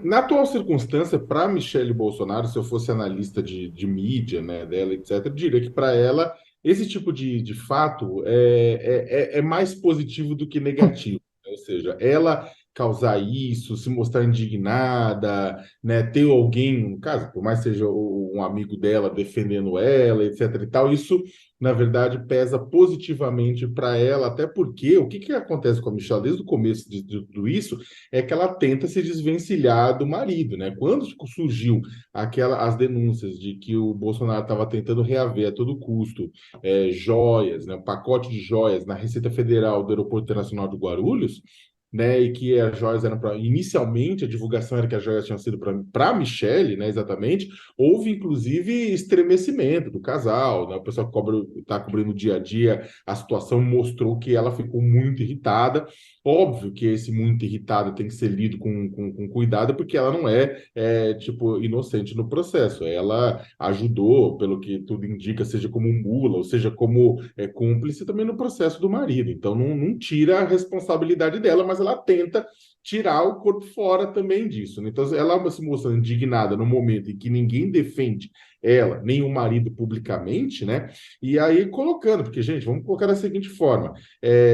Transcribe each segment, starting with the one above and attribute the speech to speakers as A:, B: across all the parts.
A: Na atual circunstância, para Michele Bolsonaro, se eu fosse analista de mídia, né, dela, etc., eu diria que para ela esse tipo de fato é mais positivo do que negativo. Ou seja, ela causar isso, se mostrar indignada, né, ter alguém, no caso, por mais seja um amigo dela defendendo ela, etc. e tal, isso, na verdade, pesa positivamente para ela, até porque o que acontece com a Michelle desde o começo de tudo isso é que ela tenta se desvencilhar do marido, né? Quando surgiu as denúncias de que o Bolsonaro estava tentando reaver a todo custo joias, né, um pacote de joias na Receita Federal do Aeroporto Internacional de Guarulhos, né, e que as joias eram para. Inicialmente, a divulgação era que as joias tinham sido para Michele, né, exatamente. Houve, inclusive, estremecimento do casal, né? O pessoal que está cobrindo o dia a dia, a situação mostrou que ela ficou muito irritada. Óbvio que esse muito irritado tem que ser lido com cuidado, porque ela não tipo, inocente no processo. Ela ajudou, pelo que tudo indica, seja como mula, ou seja como cúmplice também no processo do marido. Então, não tira a responsabilidade dela, mas ela tenta tirar o corpo fora também disso, né? Então, ela se mostrando indignada no momento em que ninguém defende ela, nem o marido publicamente, né? E aí colocando, porque, gente, vamos colocar da seguinte forma: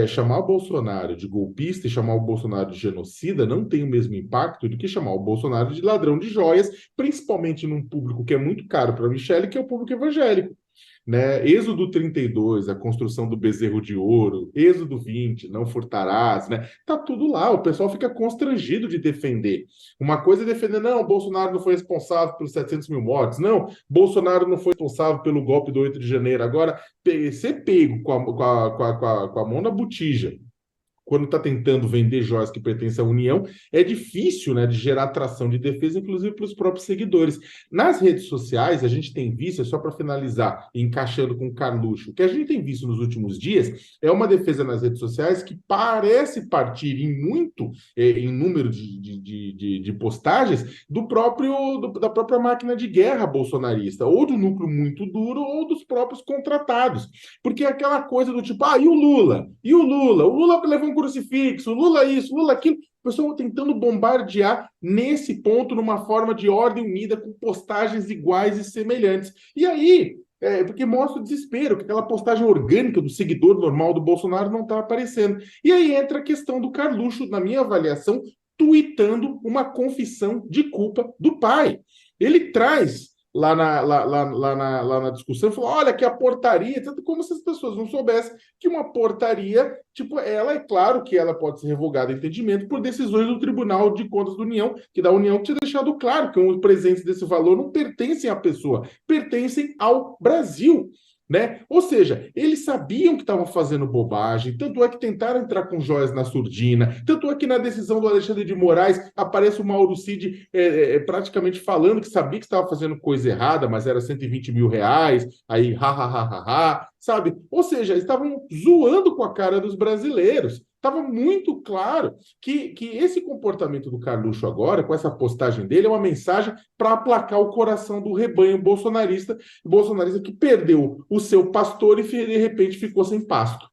A: chamar o Bolsonaro de golpista e chamar o Bolsonaro de genocida não tem o mesmo impacto do que chamar o Bolsonaro de ladrão de joias, principalmente num público que é muito caro para a Michelle, que é o público evangélico. Né? Êxodo 32, a construção do bezerro de ouro, Êxodo 20, não furtarás, né? Tá tudo lá, o pessoal fica constrangido de defender. Uma coisa é defender, não, Bolsonaro não foi responsável pelos 700 mil mortes, não, Bolsonaro não foi responsável pelo golpe do 8 de janeiro. Agora, ser pego com a mão na botija quando está tentando vender joias que pertencem à União, é difícil, né, de gerar atração de defesa, inclusive para os próprios seguidores. Nas redes sociais, a gente tem visto, só para finalizar, encaixando com o Carluxo, o que a gente tem visto nos últimos dias é uma defesa nas redes sociais que parece partir em número de postagens, da própria máquina de guerra bolsonarista, ou do núcleo muito duro, ou dos próprios contratados. Porque é aquela coisa do tipo, e o Lula? E o Lula? O Lula levou um crucifixo, o Lula isso, o Lula aquilo. O pessoal tentando bombardear nesse ponto, numa forma de ordem unida, com postagens iguais e semelhantes. E aí, porque mostra o desespero, que aquela postagem orgânica do seguidor normal do Bolsonaro não está aparecendo. E aí entra a questão do Carluxo, na minha avaliação, tuitando uma confissão de culpa do pai. Ele traz lá na discussão, falou: olha que a portaria, tanto como se as pessoas não soubessem que uma portaria, tipo, ela é claro que ela pode ser revogada em entendimento por decisões do Tribunal de Contas da União, que da União tinha deixado claro que os presentes desse valor não pertencem à pessoa, pertencem ao Brasil. Né? Ou seja, eles sabiam que estavam fazendo bobagem, tanto é que tentaram entrar com joias na surdina, tanto é que na decisão do Alexandre de Moraes aparece o Mauro Cid praticamente falando que sabia que estava fazendo coisa errada, mas era 120 mil reais, aí ha, ha, ha, ha, ha, sabe? Ou seja, eles estavam zoando com a cara dos brasileiros. Estava muito claro que esse comportamento do Carluxo agora, com essa postagem dele, é uma mensagem para aplacar o coração do rebanho bolsonarista que perdeu o seu pastor e de repente ficou sem pasto.